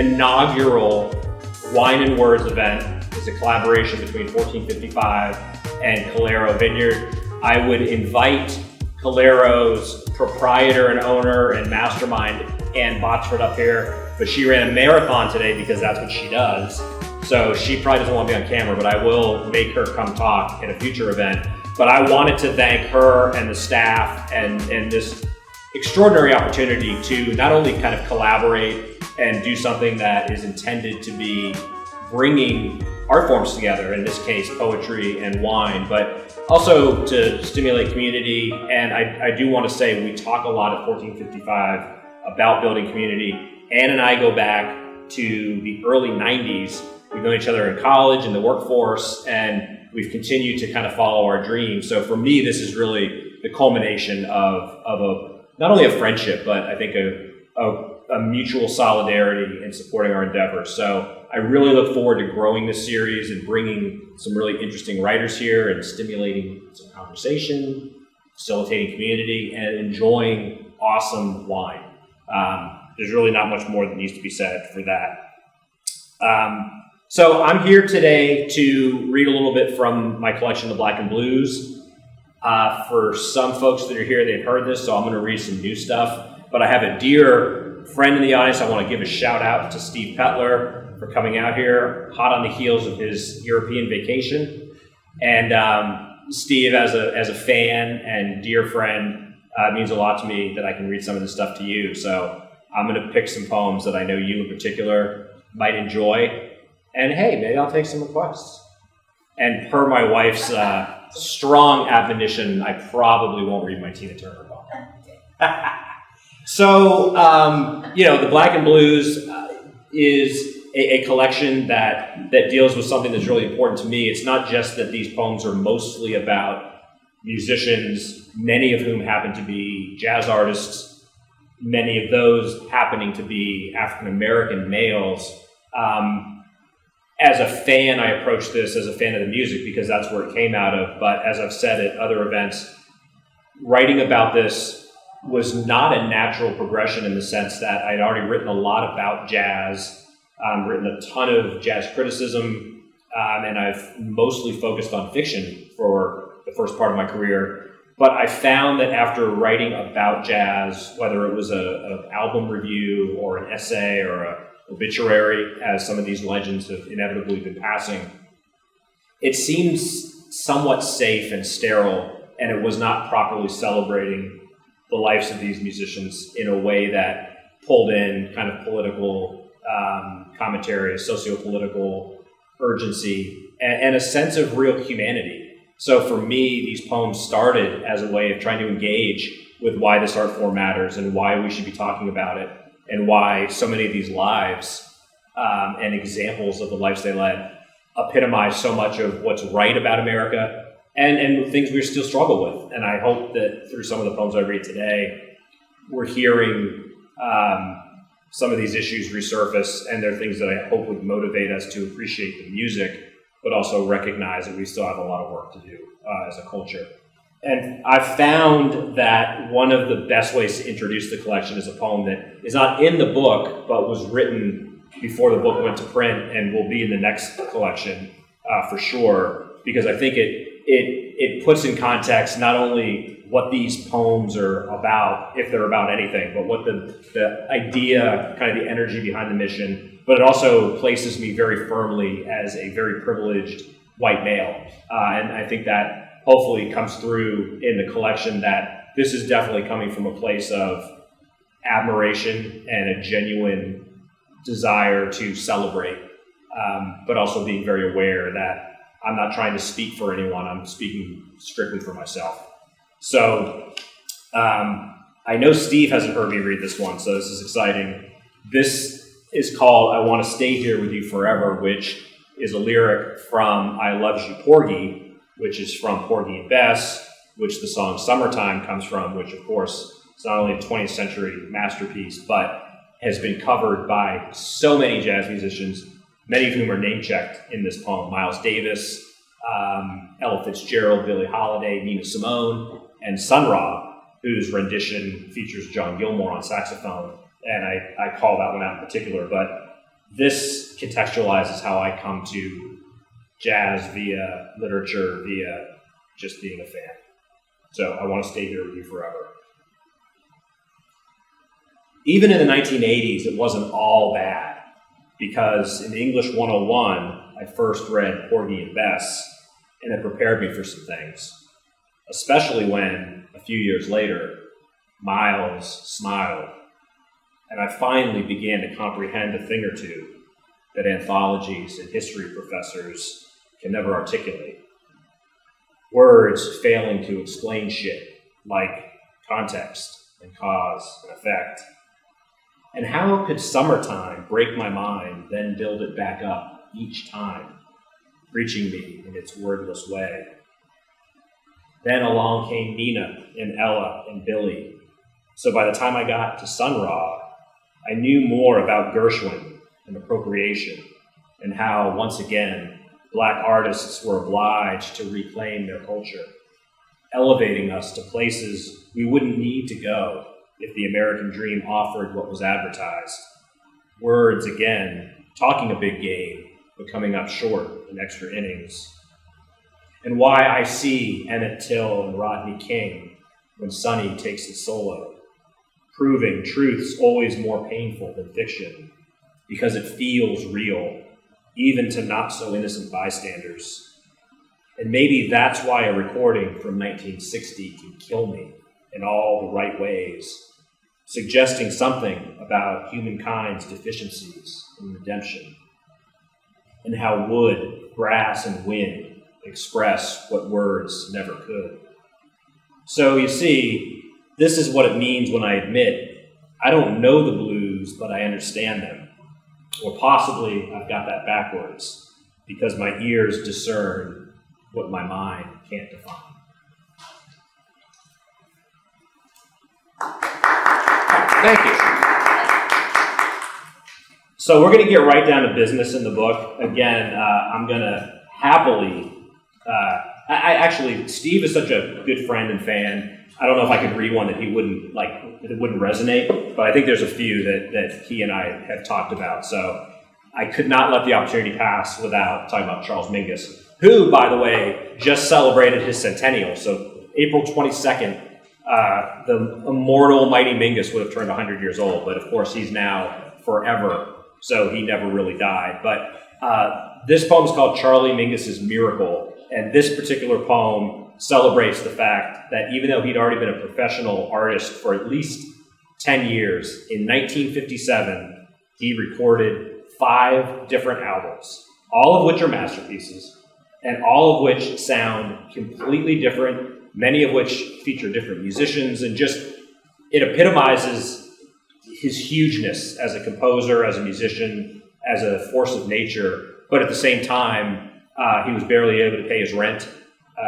inaugural Wine and Words event is a collaboration between 1455 and Kalero Vineyard. I would invite Kalero's proprietor and owner and mastermind, Ann Botsford, up here, but she ran a marathon today because that's what she does. So she probably doesn't want to be on camera, but I will make her come talk at a future event. But I wanted to thank her and the staff and this extraordinary opportunity to not only kind of collaborate and do something that is intended to be bringing art forms together, in this case poetry and wine, but also to stimulate community. And I do want to say we talk a lot at 1455 about building community. Ann and I go back to the early 90s. We've known each other in college, in the workforce, and we've continued to kind of follow our dreams. So for me, this is really the culmination of not only a friendship, but I think a mutual solidarity in supporting our endeavors. So I really look forward to growing this series and bringing some really interesting writers here and stimulating some conversation, facilitating community, and enjoying awesome wine. There's really not much more that needs to be said for that. So I'm here today to read a little bit from my collection, The Blackened Blues. For some folks that are here, they've heard this, so I'm going to read some new stuff. But I have a dear friend in the audience. I want to give a shout out to Steve Petler for coming out here, hot on the heels of his European vacation. And Steve, as a fan and dear friend, it means a lot to me that I can read some of this stuff to you. So I'm going to pick some poems that I know you in particular might enjoy. And hey, maybe I'll take some requests. And per my wife's strong admonition, I probably won't read my Tina Turner poem. So, The Blackened Blues is a collection that deals with something that's really important to me. It's not just that these poems are mostly about musicians, many of whom happen to be jazz artists, many of those happening to be African-American males. As a fan, I approach this as a fan of the music because that's where it came out of. But as I've said at other events, writing about this was not a natural progression in the sense that I'd already written a lot about jazz, written a ton of jazz criticism, and I've mostly focused on fiction for the first part of my career. But I found that after writing about jazz, whether it was an album review or an essay or a obituary, as some of these legends have inevitably been passing, it seems somewhat safe and sterile, and it was not properly celebrating the lives of these musicians in a way that pulled in kind of political commentary, socio-political urgency, and a sense of real humanity. So for me, these poems started as a way of trying to engage with why this art form matters and why we should be talking about it, and why so many of these lives and examples of the lives they led epitomize so much of what's right about America and things we still struggle with. And I hope that through some of the poems I read today, we're hearing some of these issues resurface, and they're things that I hope would motivate us to appreciate the music, but also recognize that we still have a lot of work to do as a culture. And I've found that one of the best ways to introduce the collection is a poem that is not in the book, but was written before the book went to print and will be in the next collection for sure, because I think it puts in context not only what these poems are about, if they're about anything, but what the idea, kind of the energy behind the mission, but it also places me very firmly as a very privileged white male. And I think that hopefully comes through in the collection, that this is definitely coming from a place of admiration and a genuine desire to celebrate, but also being very aware that I'm not trying to speak for anyone, I'm speaking strictly for myself. So I know Steve hasn't heard me read this one, so this is exciting. This is called I Want to Stay Here With You Forever, which is a lyric from I Loves You Porgy, which is from Porgy and Bess, which the song Summertime comes from, which of course is not only a 20th century masterpiece, but has been covered by so many jazz musicians, many of whom are name-checked in this poem. Miles Davis, Ella Fitzgerald, Billie Holiday, Nina Simone, and Sun Ra, whose rendition features John Gilmore on saxophone. And I call that one out in particular. But this contextualizes how I come to jazz via literature, via just being a fan. So I want to stay here with you forever. Even in the 1980s, it wasn't all bad, because in English 101, I first read Porgy and Bess, and it prepared me for some things, especially when, a few years later, Miles smiled, and I finally began to comprehend a thing or two that anthologies and history professors can never articulate. Words failing to explain shit like context and cause and effect. And how could summertime break my mind, then build it back up each time, reaching me in its wordless way? Then along came Nina and Ella and Billy. So by the time I got to Sun Ra, I knew more about Gershwin and appropriation, and how, once again, Black artists were obliged to reclaim their culture, elevating us to places we wouldn't need to go if the American dream offered what was advertised. Words, again, talking a big game, but coming up short in extra innings. And why I see Emmett Till and Rodney King when Sonny takes it solo, proving truth's always more painful than fiction, because it feels real, even to not-so-innocent bystanders. And maybe that's why a recording from 1960 can kill me in all the right ways, suggesting something about humankind's deficiencies and redemption, and how wood, grass, and wind express what words never could. So you see, this is what it means when I admit I don't know the blues, but I understand them. Or possibly I've got that backwards, because my ears discern what my mind can't define. Thank you. So we're going to get right down to business in the book. Again, I'm going to happily, actually, Steve is such a good friend and fan. I don't know if I could read one that he wouldn't like, that it wouldn't resonate, but I think there's a few that he and I have talked about. So I could not let the opportunity pass without talking about Charles Mingus, who, by the way, just celebrated his centennial. So April 22nd, the immortal Mighty Mingus would have turned 100 years old, but of course he's now forever, so he never really died. But this poem is called Charlie Mingus's Miracle, and this particular poem celebrates the fact that even though he'd already been a professional artist for at least 10 years, in 1957, he recorded 5 different albums, all of which are masterpieces, and all of which sound completely different, many of which feature different musicians, and just, it epitomizes his hugeness as a composer, as a musician, as a force of nature, but at the same time, he was barely able to pay his rent.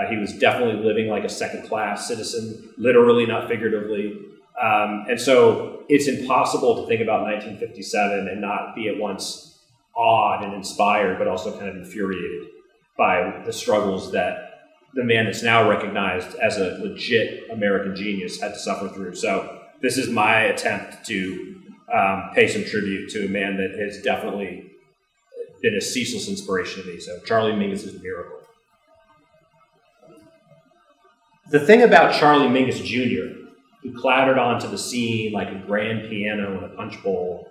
He was definitely living like a second-class citizen, literally, not figuratively. And so it's impossible to think about 1957 and not be at once awed and inspired, but also kind of infuriated by the struggles that the man that's now recognized as a legit American genius had to suffer through. So this is my attempt to pay some tribute to a man that has definitely been a ceaseless inspiration to me. So Charlie Mingus' Miracle. The thing about Charlie Mingus Jr., who clattered onto the scene like a grand piano in a punch bowl,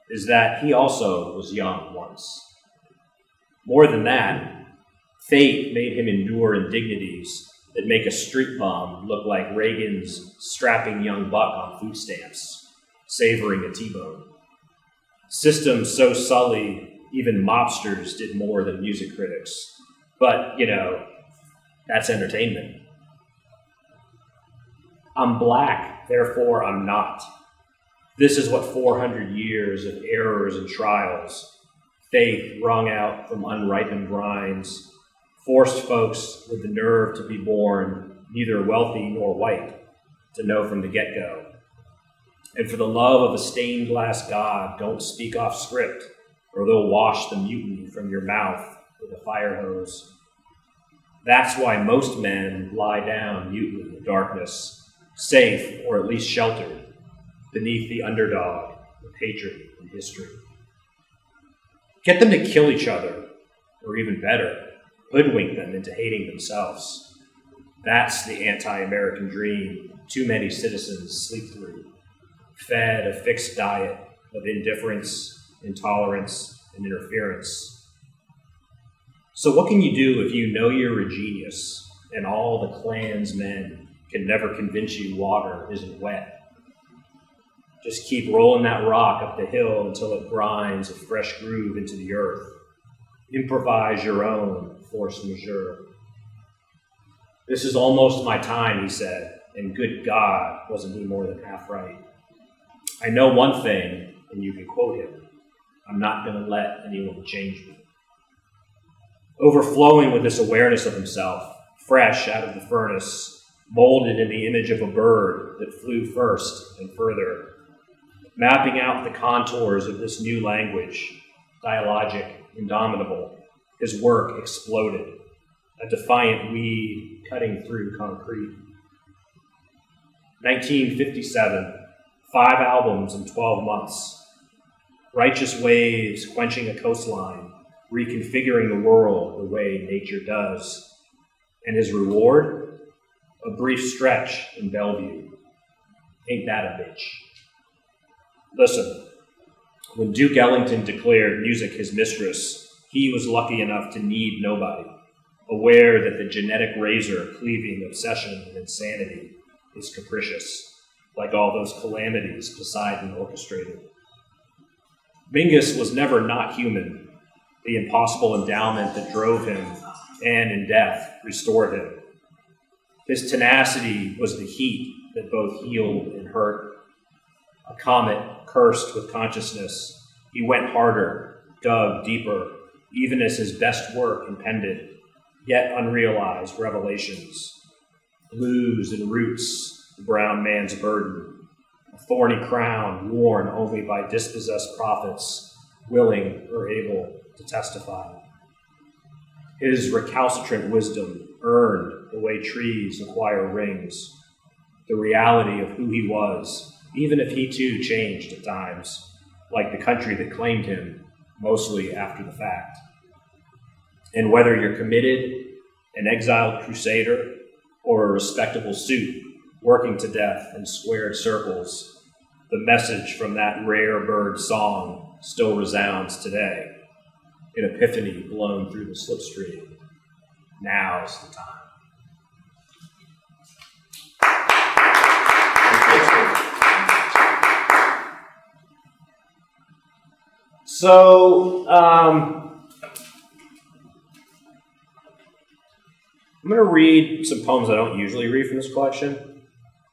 is that he also was young once. More than that, fate made him endure indignities that make a street bum look like Reagan's strapping young buck on food stamps, savoring a T-bone. Systems so sullied, even mobsters did more than music critics. But, you know, that's entertainment. I'm black, therefore I'm not. This is what 400 years of errors and trials, faith wrung out from unripened grinds, forced folks with the nerve to be born neither wealthy nor white to know from the get-go. And for the love of a stained glass god, don't speak off script, or they'll wash the mutiny from your mouth with a fire hose. That's why most men lie down mutely in the darkness, safe, or at least sheltered, beneath the underdog of hatred and history. Get them to kill each other, or even better, hoodwink them into hating themselves. That's the anti-American dream too many citizens sleep through, fed a fixed diet of indifference, intolerance, and interference. So what can you do if you know you're a genius and all the Klansmen can never convince you water isn't wet? Just keep rolling that rock up the hill until it grinds a fresh groove into the earth. Improvise your own force majeure. This is almost my time, he said, and good God, wasn't he more than half right. I know one thing, and you can quote him, I'm not going to let anyone change me. Overflowing with this awareness of himself, fresh out of the furnace, molded in the image of a bird that flew first and further, mapping out the contours of this new language, dialogic, indomitable, his work exploded, a defiant weed cutting through concrete. 1957, 5 albums in 12 months. Righteous waves quenching a coastline, reconfiguring the world the way nature does. And his reward? A brief stretch in Bellevue. Ain't that a bitch? Listen, when Duke Ellington declared music his mistress, he was lucky enough to need nobody, aware that the genetic razor cleaving obsession and insanity is capricious, like all those calamities Poseidon orchestrated. Mingus was never not human, the impossible endowment that drove him and in death restored him. His tenacity was the heat that both healed and hurt. A comet cursed with consciousness, he went harder, dug deeper, even as his best work impended, yet unrealized revelations. Blues and roots, the brown man's burden, a thorny crown worn only by dispossessed prophets, willing or able to testify. His recalcitrant wisdom earned the way trees acquire rings, the reality of who he was, even if he too changed at times, like the country that claimed him, mostly after the fact. And whether you're committed, an exiled crusader, or a respectable suit working to death in squared circles, the message from that rare bird song still resounds today, an epiphany blown through the slipstream. Now's the time. So, I'm going to read some poems I don't usually read from this collection.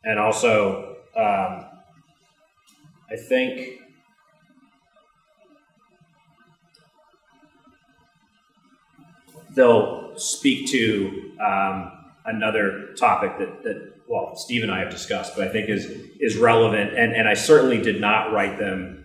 And also, I think they'll speak to another topic that Steve and I have discussed, but I think is relevant. And I certainly did not write them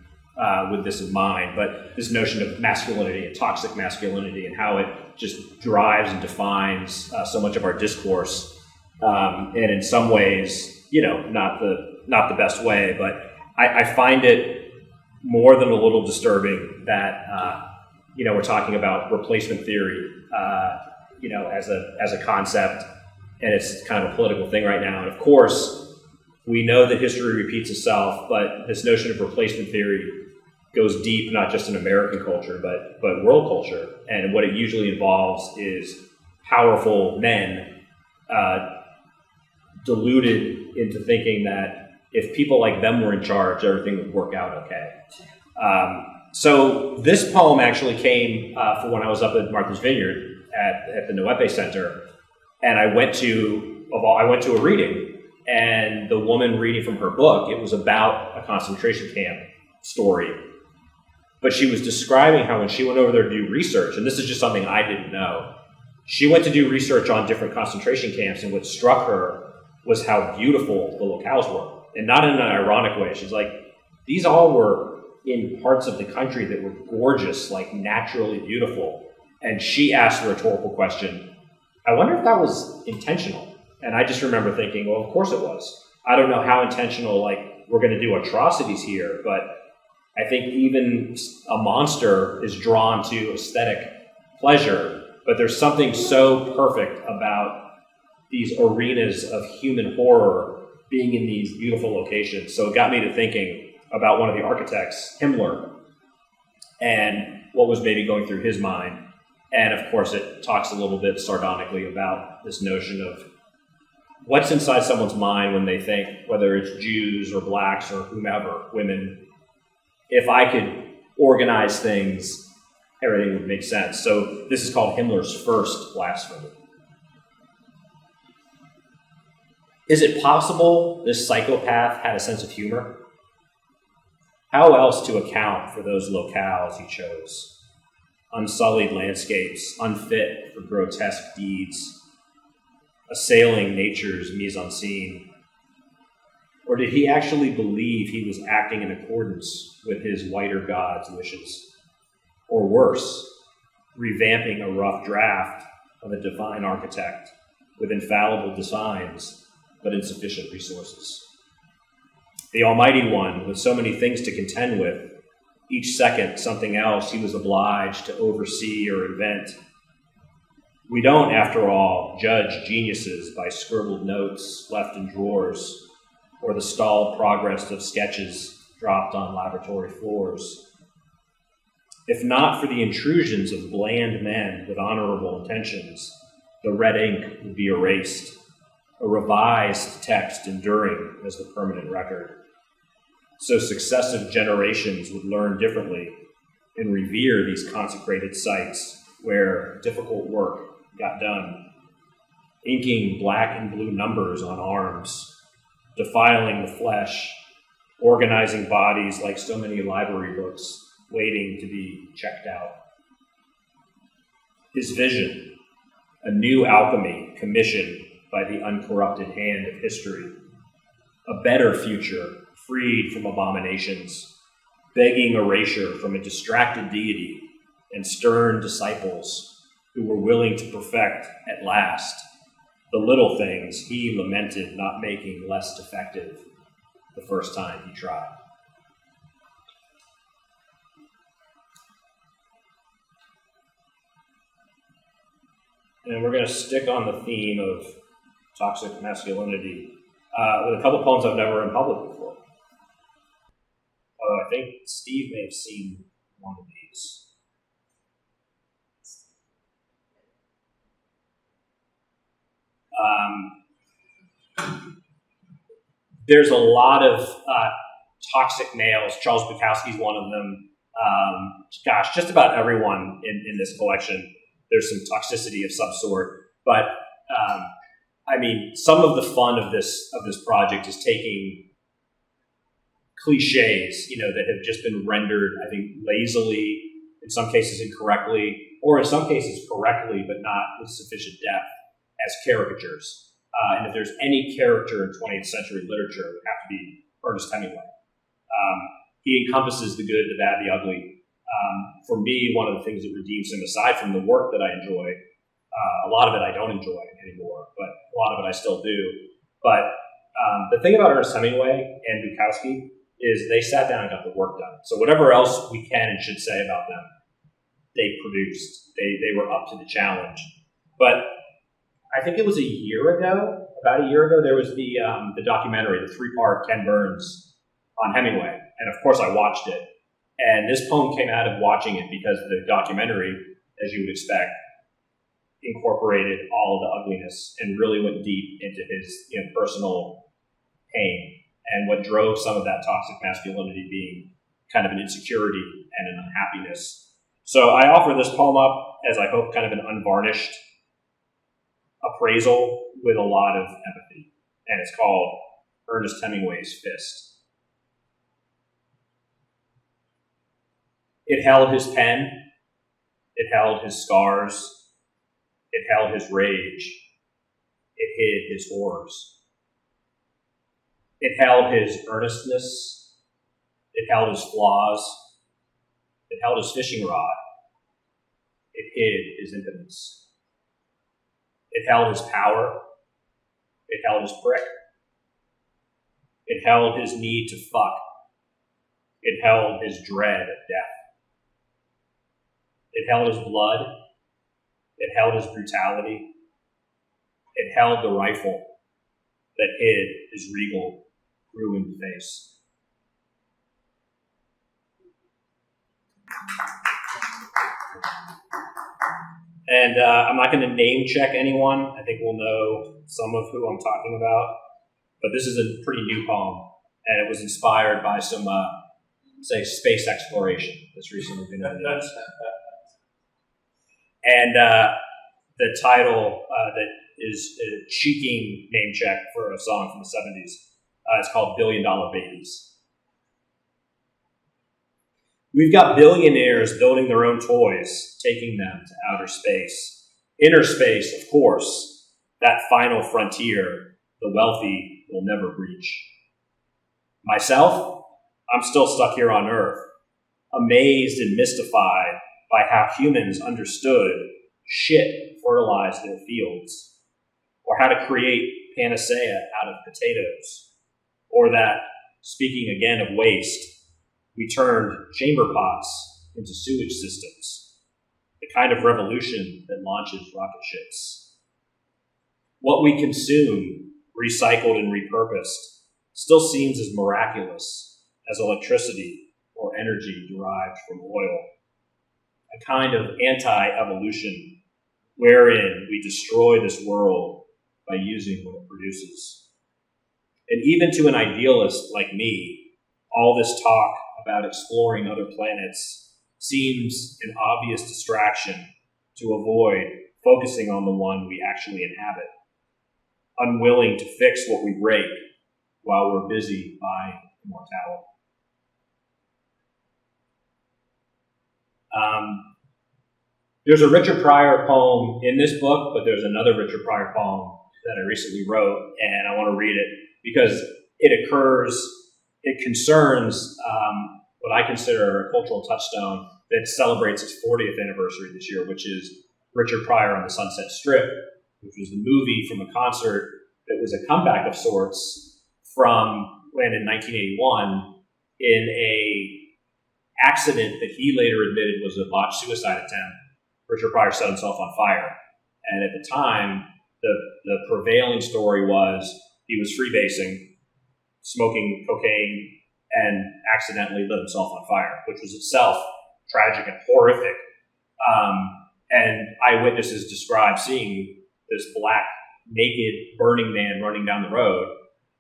with this in mind, but this notion of masculinity and toxic masculinity and how it just drives and defines so much of our discourse, and in some ways, not the best way. But I find it more than a little disturbing that we're talking about replacement theory, as a concept, and it's kind of a political thing right now. And of course, we know that history repeats itself, but this notion of replacement theory goes deep, not just in American culture, but world culture. And what it usually involves is powerful men deluded into thinking that if people like them were in charge, everything would work out okay. So this poem actually came for when I was up at Martha's Vineyard at the Noepe Center, and I went to a reading, and the woman reading from her book, it was about a concentration camp story. But she was describing how when she went over there to do research, and this is just something I didn't know, she went to do research on different concentration camps, and what struck her was how beautiful the locales were. And not in an ironic way. She's like, these all were in parts of the country that were gorgeous, like naturally beautiful. And she asked the rhetorical question, I wonder if that was intentional. And I just remember thinking, well, of course it was. I don't know how intentional, like, we're going to do atrocities here, but I think even a monster is drawn to aesthetic pleasure, but there's something so perfect about these arenas of human horror being in these beautiful locations. So it got me to thinking about one of the architects, Himmler, and what was maybe going through his mind. And of course, it talks a little bit sardonically about this notion of what's inside someone's mind when they think, whether it's Jews or blacks or whomever, women, if I could organize things, everything would make sense. So this is called Himmler's first blasphemy. Is it possible this psychopath had a sense of humor? How else to account for those locales he chose? Unsullied landscapes, unfit for grotesque deeds, assailing nature's mise-en-scene? Or did he actually believe he was acting in accordance with his whiter god's wishes? Or worse, revamping a rough draft of a divine architect with infallible designs but insufficient resources? The Almighty One, with so many things to contend with, each second something else he was obliged to oversee or invent. We don't, after all, judge geniuses by scribbled notes left in drawers or the stalled progress of sketches dropped on laboratory floors. If not for the intrusions of bland men with honorable intentions, the red ink would be erased, a revised text enduring as the permanent record. So successive generations would learn differently and revere these consecrated sites where difficult work got done, inking black and blue numbers on arms, defiling the flesh, organizing bodies like so many library books waiting to be checked out. His vision, a new alchemy commissioned by the uncorrupted hand of history, a better future freed from abominations, begging erasure from a distracted deity and stern disciples who were willing to perfect at last the little things he lamented not making less defective the first time he tried. And we're going to stick on the theme of toxic masculinity with a couple poems I've never read in public before. Although I think Steve may have seen one of these. There's a lot of toxic males. Charles Bukowski's one of them. Just about everyone in this collection, there's some toxicity of some sort. But some of the fun of this project is taking cliches, that have just been rendered, I think, lazily, in some cases incorrectly, or in some cases correctly, but not with sufficient depth, as caricatures. And if there's any character in 20th century literature, it would have to be Ernest Hemingway. He encompasses the good, the bad, the ugly. For me, one of the things that redeems him, aside from the work that I enjoy, a lot of it I don't enjoy anymore, but a lot of it I still do. But the thing about Ernest Hemingway and Bukowski is they sat down and got the work done. So whatever else we can and should say about them, they produced. They were up to the challenge. But I think it was about a year ago, there was the documentary, the 3-part Ken Burns on Hemingway. And of course I watched it. And this poem came out of watching it because the documentary, as you would expect, incorporated all of the ugliness and really went deep into his personal pain and what drove some of that toxic masculinity being kind of an insecurity and an unhappiness. So I offer this poem up as, I hope, kind of an unvarnished appraisal with a lot of empathy. And it's called Ernest Hemingway's Fist. It held his pen. It held his scars. It held his rage. It hid his horrors. It held his earnestness. It held his flaws. It held his fishing rod. It hid his impotence. It held his power. It held his prick. It held his need to fuck. It held his dread of death. It held his blood. It held his brutality. It held the rifle that hid his regal, ruined face. And I'm not going to name check anyone. I think we'll know some of who I'm talking about. But this is a pretty new poem, and it was inspired by some, say, space exploration that's recently been done. And the title that is a cheeking name check for a song from the 70s is called $Billion Babies. We've got billionaires building their own toys, taking them to outer space. Inner space, of course, that final frontier the wealthy will never reach. Myself, I'm still stuck here on Earth, amazed and mystified by how humans understood shit fertilized their fields, or how to create panacea out of potatoes, or that, speaking again of waste, we turned chamber pots into sewage systems, the kind of revolution that launches rocket ships. What we consume, recycled and repurposed, still seems as miraculous as electricity or energy derived from oil, a kind of anti-evolution wherein we destroy this world by using what it produces. And even to an idealist like me, all this talk about exploring other planets seems an obvious distraction to avoid focusing on the one we actually inhabit, unwilling to fix what we break while we're busy buying immortality. There's a Richard Pryor poem in this book, but there's another Richard Pryor poem that I recently wrote, and I want to read it because it concerns what I consider a cultural touchstone that celebrates its 40th anniversary this year, which is Richard Pryor on the Sunset Strip, which was the movie from a concert that was a comeback of sorts from when in 1981 in a accident that he later admitted was a botched suicide attempt. Richard Pryor set himself on fire. And at the time, the prevailing story was he was freebasing, smoking cocaine, and accidentally lit himself on fire, which was itself tragic and horrific. And eyewitnesses described seeing this black, naked, burning man running down the road,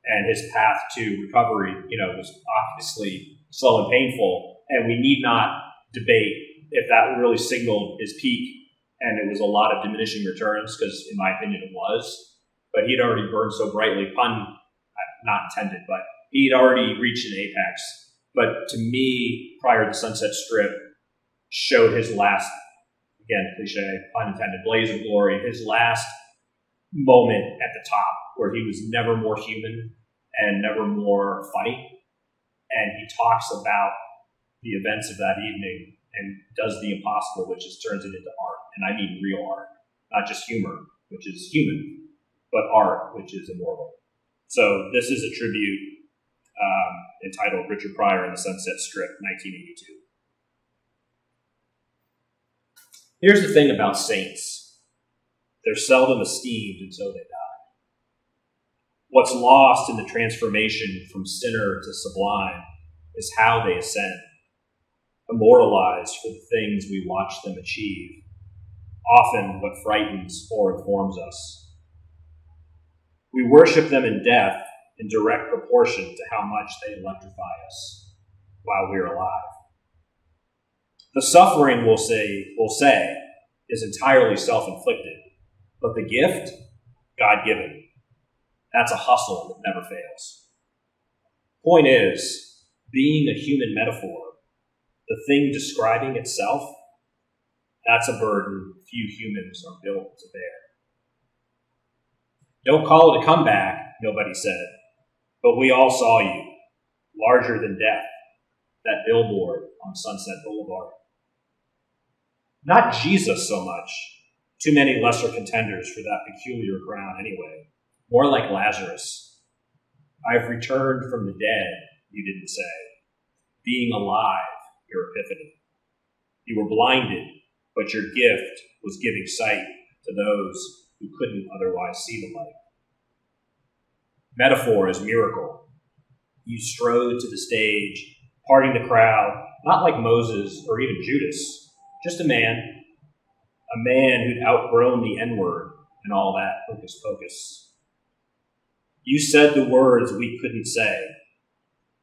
and his path to recovery, was obviously slow and painful. And we need not debate if that really signaled his peak, and it was a lot of diminishing returns, because in my opinion it was. But he'd already burned so brightly, pun not intended, but he'd already reached an apex. But to me, Pryor to Sunset Strip showed his last, again, cliche, pun intended, blaze of glory, his last moment at the top, where he was never more human and never more funny. And he talks about the events of that evening and does the impossible, which is turns it into art. And I mean real art, not just humor, which is human, but art, which is immortal. So this is a tribute entitled Richard Pryor and the Sunset Strip, 1982. Here's the thing about saints. They're seldom esteemed until they die. What's lost in the transformation from sinner to sublime is how they ascend, immortalized for the things we watch them achieve, often what frightens or informs us. We worship them in death in direct proportion to how much they electrify us while we're alive. The suffering, we'll say, is entirely self-inflicted, but the gift, God-given. That's a hustle that never fails. Point is, being a human metaphor, the thing describing itself, that's a burden few humans are built to bear. Don't call it a comeback, nobody said, but we all saw you, larger than death, that billboard on Sunset Boulevard. Not Jesus so much, too many lesser contenders for that peculiar crown anyway, more like Lazarus. I've returned from the dead, you didn't say. being alive, your epiphany. You were blinded, but your gift was giving sight to those who couldn't otherwise see the light. Metaphor is miracle. You strode to the stage, parting the crowd, not like Moses or even Judas, just a man who'd outgrown the N-word and all that hocus pocus. You said the words we couldn't say.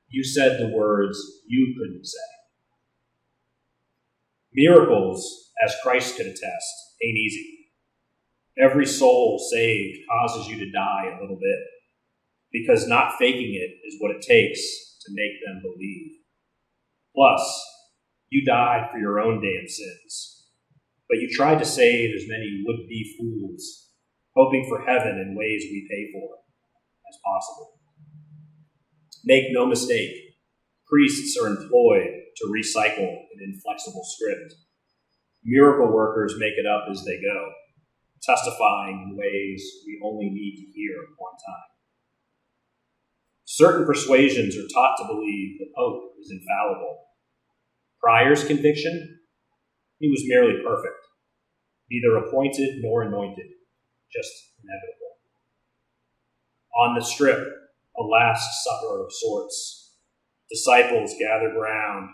You said the words you couldn't say. Miracles, as Christ could attest, ain't easy. Every soul saved causes you to die a little bit, because not faking it is what it takes to make them believe. Plus, you died for your own damn sins, but you tried to save as many would-be fools, hoping for heaven in ways we pay for as possible. Make no mistake, priests are employed to recycle an inflexible script. Miracle workers make it up as they go, testifying in ways we only need to hear one time. Certain persuasions are taught to believe the Pope is infallible. Pryor's conviction? He was merely perfect, neither appointed nor anointed, just inevitable. On the strip, a last supper of sorts. Disciples gather round,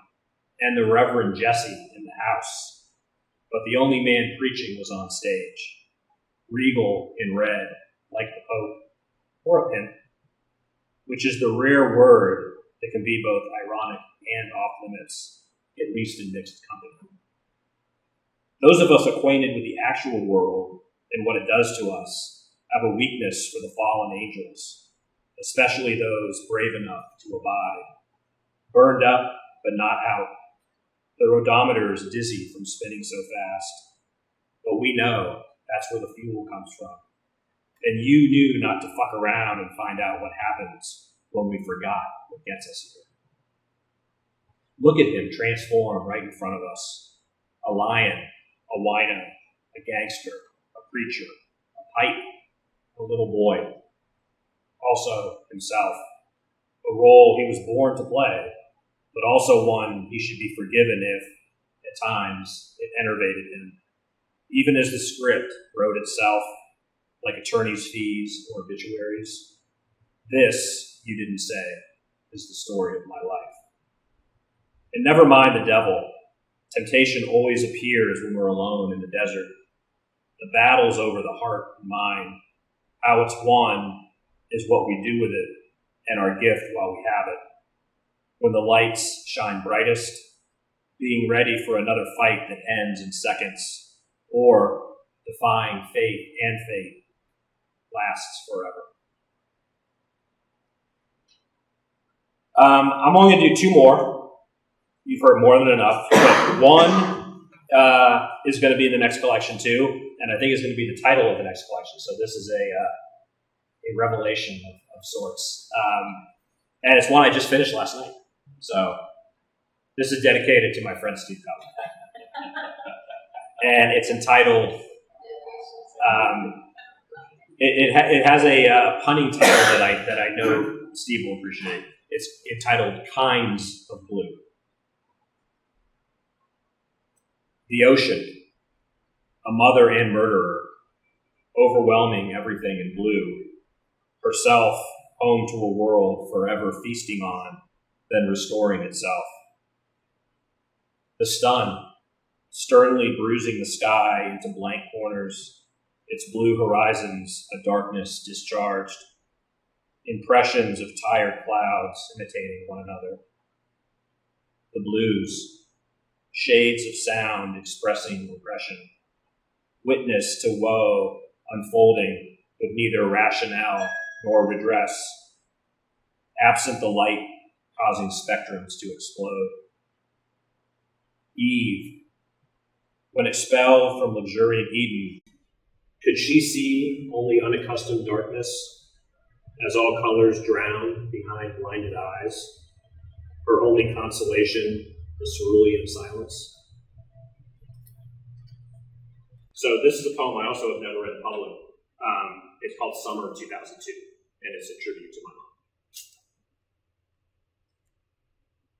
and the Reverend Jesse in the house. But the only man preaching was on stage, regal in red, like the Pope, or a pimp, which is the rare word that can be both ironic and off-limits, at least in mixed company. Those of us acquainted with the actual world and what it does to us have a weakness for the fallen angels, especially those brave enough to abide. Burned up, but not out. The odometer is dizzy from spinning so fast. But we know that's where the fuel comes from. And you knew not to fuck around and find out what happens when we forgot what gets us here. Look at him transform right in front of us. A lion, a wino, a gangster, a preacher, a pipe, a little boy. Also himself. A role he was born to play, but also one he should be forgiven if, at times, it enervated him. Even as the script wrote itself, like attorney's fees or obituaries. This, you didn't say, is the story of my life. And never mind the devil. Temptation always appears when we're alone in the desert. The battle's over the heart and mind. How it's won is what we do with it and our gift while we have it. When the lights shine brightest, being ready for another fight that ends in seconds, or defying fate and fate lasts forever. I'm only going to do two more. You've heard more than enough. But one is going to be in the next collection too, and I think it's going to be the title of the next collection. So this is a revelation of sorts. And it's one I just finished last night. So this is dedicated to my friend Steve Cobb. And it's entitled, it has a punning title that I know Steve will appreciate. It's entitled Kinds of Blue. The ocean, a mother and murderer, overwhelming everything in blue, herself home to a world forever feasting on, then restoring itself. The stun, sternly bruising the sky into blank corners, its blue horizons a darkness discharged, impressions of tired clouds imitating one another. The blues, shades of sound expressing repression, witness to woe unfolding with neither rationale nor redress, absent the light causing spectrums to explode. Eve, when expelled from luxuriant Eden, could she see only unaccustomed darkness, as all colors drowned behind blinded eyes, her only consolation the cerulean silence? So this is a poem I also have never read in public. It's called Summer of 2002, and it's a tribute to my mom.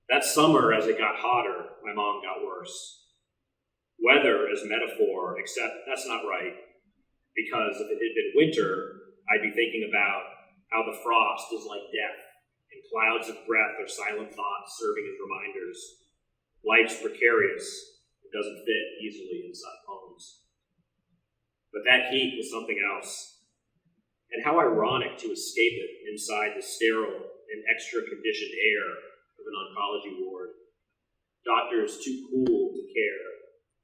That summer, as it got hotter, my mom got worse. Weather as metaphor, except that's not right, because if it had been winter, I'd be thinking about how the frost is like death, and clouds of breath are silent thoughts serving as reminders. Life's precarious, it doesn't fit easily inside poems. But that heat was something else. And how ironic to escape it inside the sterile and extra-conditioned air of an oncology ward. Doctors too cool to care,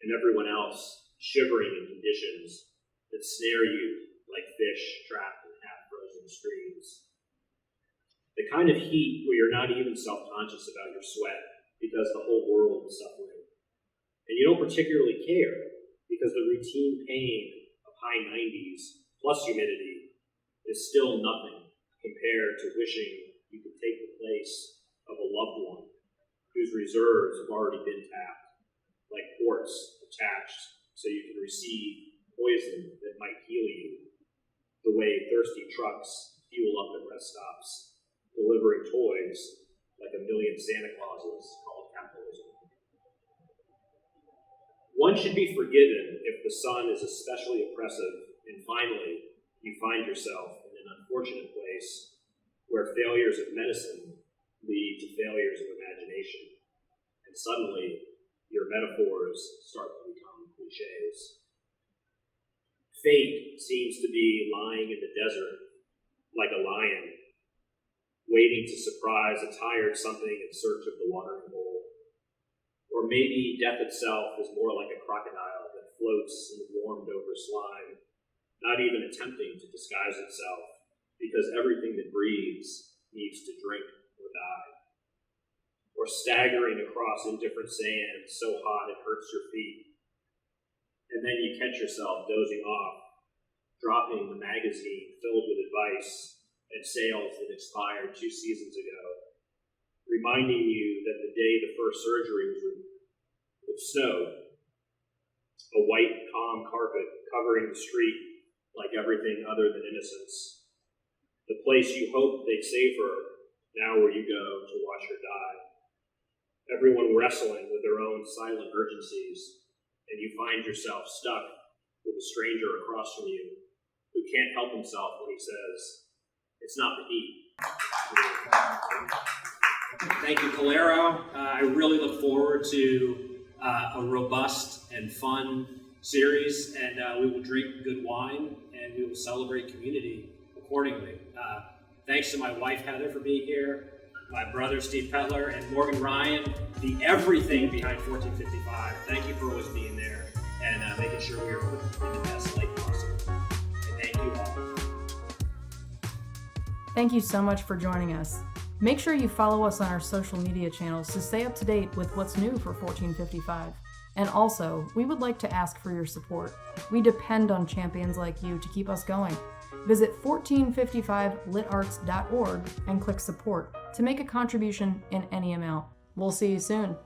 and everyone else shivering in conditions that snare you like fish trapped in half-frozen streams. The kind of heat where you're not even self-conscious about your sweat because the whole world is suffering. And you don't particularly care because the routine pain of high 90s plus humidity is still nothing compared to wishing you could take the place of a loved one whose reserves have already been tapped, like ports attached so you can receive poison that might heal you, the way thirsty trucks fuel up at rest stops, delivering toys like a million Santa Clauses called capitalism. One should be forgiven if the sun is especially oppressive, and finally, you find yourself in an unfortunate place where failures of medicine lead to failures of imagination, and suddenly your metaphors start to become cliches. Fate seems to be lying in the desert like a lion, waiting to surprise a tired something in search of the watering hole. Or maybe death itself is more like a crocodile that floats in warmed over slime, not even attempting to disguise itself, because everything that breathes needs to drink or die. Or staggering across indifferent sand so hot it hurts your feet. And then you catch yourself dozing off, dropping the magazine filled with advice and sales that expired 2 seasons ago, reminding you that the day the first surgery was removed, it snowed. A white, calm carpet covering the street like everything other than innocence. The place you hoped they'd save her, now where you go to watch her die. Everyone wrestling with their own silent urgencies, and you find yourself stuck with a stranger across from you who can't help himself when he says, "It's not the heat." Thank you, Kalero. I really look forward to a robust and fun series, and we will drink good wine, and we will celebrate community accordingly. Thanks to my wife, Heather, for being here, my brother, Steve Petler, and Morgan Ryan, the everything behind 1455. Thank you for always being there and making sure we are in the best light possible. And thank you all. Thank you so much for joining us. Make sure you follow us on our social media channels to stay up to date with what's new for 1455. And also, we would like to ask for your support. We depend on champions like you to keep us going. Visit 1455litarts.org and click support to make a contribution in any amount. We'll see you soon.